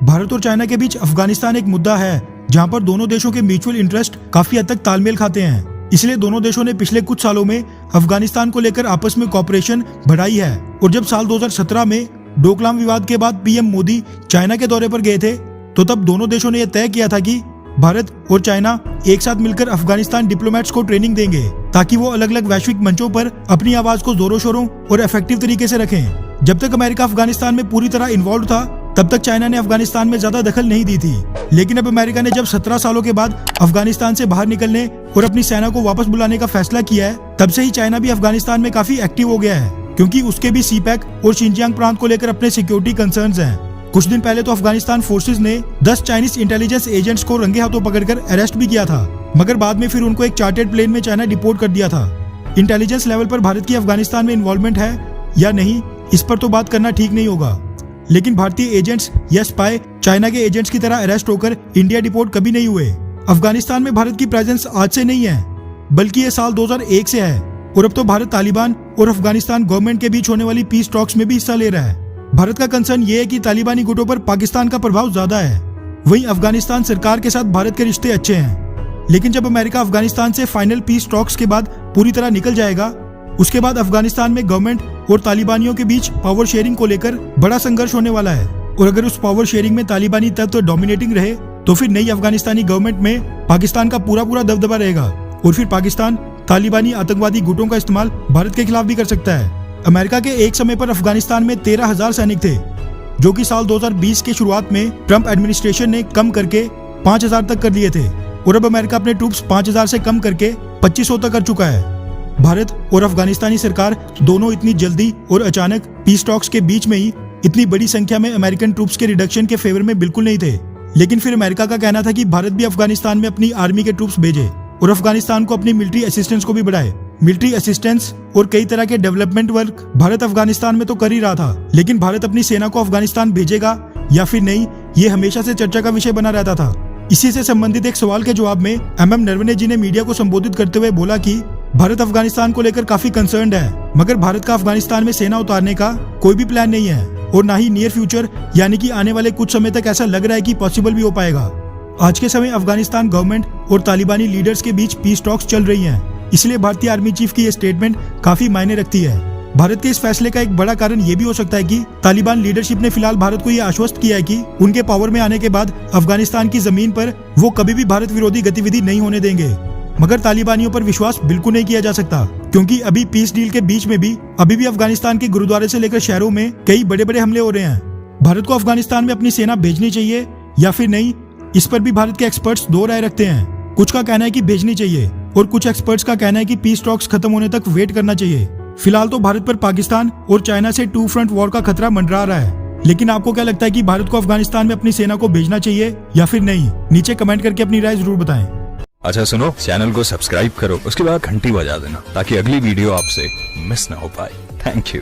भारत और चाइना के बीच अफगानिस्तान एक मुद्दा है जहां पर दोनों देशों के म्यूचुअल इंटरेस्ट काफी हद तक तालमेल खाते हैं। इसलिए दोनों देशों ने पिछले कुछ सालों में अफगानिस्तान को लेकर आपस में कॉपरेशन बढ़ाई है। और जब साल 2017 में डोकलाम विवाद के बाद पीएम मोदी चाइना के दौरे पर गए थे तो तब दोनों देशों ने यह तय किया था कि भारत और चाइना एक साथ मिलकर अफगानिस्तान डिप्लोमेट्स को ट्रेनिंग देंगे ताकि वो अलग अलग वैश्विक मंचों पर अपनी आवाज को जोरों शोरों और इफेक्टिव तरीके से रखें। जब तक अमेरिका अफगानिस्तान में पूरी तरह इन्वॉल्व था तब तक चाइना ने अफगानिस्तान में ज्यादा दखल नहीं दी थी। लेकिन अब अमेरिका ने जब 17 सालों के बाद अफगानिस्तान से बाहर निकलने और अपनी सेना को वापस बुलाने का फैसला किया है, तब से ही चाइना भी अफगानिस्तान में काफी एक्टिव हो गया है, क्योंकि उसके भी सीपैक और शिनजियांग प्रांत को लेकर अपने सिक्योरिटी कंसर्न्स हैं। कुछ दिन पहले तो अफगानिस्तान फोर्सेज ने 10 चाइनीज इंटेलिजेंस एजेंट्स को रंगे हाथों पकड़कर अरेस्ट भी किया था, मगर बाद में फिर उनको एक चार्टर्ड प्लेन में चाइना डिपोर्ट कर दिया था। इंटेलिजेंस लेवल पर भारत की अफगानिस्तान में इन्वॉल्वमेंट है या नहीं, इस पर तो बात करना ठीक नहीं होगा। लेकिन भारतीय एजेंट्स या स्पाई चाइना के एजेंट्स की तरह अरेस्ट होकर इंडिया डिपोर्ट कभी नहीं हुए। अफगानिस्तान में भारत की प्रेजेंस आज से नहीं है, बल्कि ये साल 2001 से है। और अब तो भारत तालिबान और अफगानिस्तान गवर्नमेंट के बीच होने वाली पीस टॉक्स में भी हिस्सा ले रहा है। भारत का कंसर्न ये है कि तालिबानी गुटों पर पाकिस्तान का प्रभाव ज्यादा है, वहीं अफगानिस्तान सरकार के साथ भारत के रिश्ते अच्छे हैं। लेकिन जब अमेरिका अफगानिस्तान से फाइनल पीस टॉक्स के बाद पूरी तरह निकल जाएगा, उसके बाद अफगानिस्तान में गवर्नमेंट और तालिबानियों के बीच पावर शेयरिंग को लेकर बड़ा संघर्ष होने वाला है। और अगर उस पावर शेयरिंग में तालिबानी तत्व डोमिनेटिंग रहे तो फिर नई अफगानिस्तानी गवर्नमेंट में पाकिस्तान का पूरा दबदबा रहेगा और फिर पाकिस्तान तालिबानी आतंकवादी गुटों का इस्तेमाल भारत के खिलाफ भी कर सकता है। अमेरिका के एक समय पर अफगानिस्तान में 13,000 सैनिक थे, जो कि साल 2020 के शुरुआत में ट्रंप एडमिनिस्ट्रेशन ने कम करके 5,000 तक कर दिए थे। और अब अमेरिका अपने ट्रूप्स 5,000 से कम करके 2,500 तक कर चुका है। भारत और अफगानिस्तानी सरकार दोनों इतनी जल्दी और अचानक पीस टॉक्स के बीच में ही इतनी बड़ी संख्या में अमेरिकन ट्रूप्स के रिडक्शन के फेवर में बिल्कुल नहीं थे। लेकिन फिर अमेरिका का कहना था कि भारत भी अफगानिस्तान में अपनी आर्मी के ट्रूप्स भेजे और अफगानिस्तान को अपनी मिलिट्री असिस्टेंस को भी बढ़ाए। मिलिट्री असिस्टेंस और कई तरह के डेवलपमेंट वर्क भारत अफगानिस्तान में तो कर ही रहा था, लेकिन भारत अपनी सेना को अफगानिस्तान भेजेगा या फिर नहीं, ये हमेशा से चर्चा का विषय बना रहता था। इसी से संबंधित एक सवाल के जवाब में MM नरवणे जी ने मीडिया को संबोधित करते हुए बोला कि भारत अफगानिस्तान को लेकर काफी कंसर्न्ड है, मगर भारत का अफगानिस्तान में सेना उतारने का कोई भी प्लान नहीं है और ना ही नियर फ्यूचर यानी कि आने वाले कुछ समय तक ऐसा लग रहा है कि पॉसिबल भी हो पाएगा। आज के समय अफगानिस्तान गवर्नमेंट और तालिबानी लीडर्स के बीच पीस टॉक्स चल रही हैं, इसलिए भारतीय आर्मी चीफ की ये स्टेटमेंट काफी मायने रखती है। भारत के इस फैसले का एक बड़ा कारण ये भी हो सकता है कि तालिबान लीडरशिप ने फिलहाल भारत को ये आश्वस्त किया है कि उनके पावर में आने के बाद अफगानिस्तान की जमीन पर वो कभी भी भारत विरोधी गतिविधि नहीं होने देंगे। मगर तालिबानियों पर विश्वास बिल्कुल नहीं किया जा सकता, क्योंकि अभी पीस डील के बीच में भी अभी भी अफगानिस्तान के गुरुद्वारे से लेकर शहरों में कई बड़े हमले हो रहे हैं। भारत को अफगानिस्तान में अपनी सेना भेजनी चाहिए या फिर नहीं, इस पर भी भारत के एक्सपर्ट्स दो राय रखते हैं। कुछ का कहना है कि भेजनी चाहिए और कुछ एक्सपर्ट्स का कहना है कि पीस टॉक्स खत्म होने तक वेट करना चाहिए। फिलहाल तो भारत पर पाकिस्तान और चाइना से 2 फ्रंट वॉर का खतरा मंडरा रहा है, लेकिन आपको क्या लगता है कि भारत को अफगानिस्तान में अपनी सेना को भेजना चाहिए या फिर नहीं? नीचे कमेंट करके अपनी राय जरूर बताएं। अच्छा सुनो, चैनल को सब्सक्राइब करो, उसके बाद घंटी बजा देना ताकि अगली वीडियो आपसे मिस ना हो पाए। Thank you.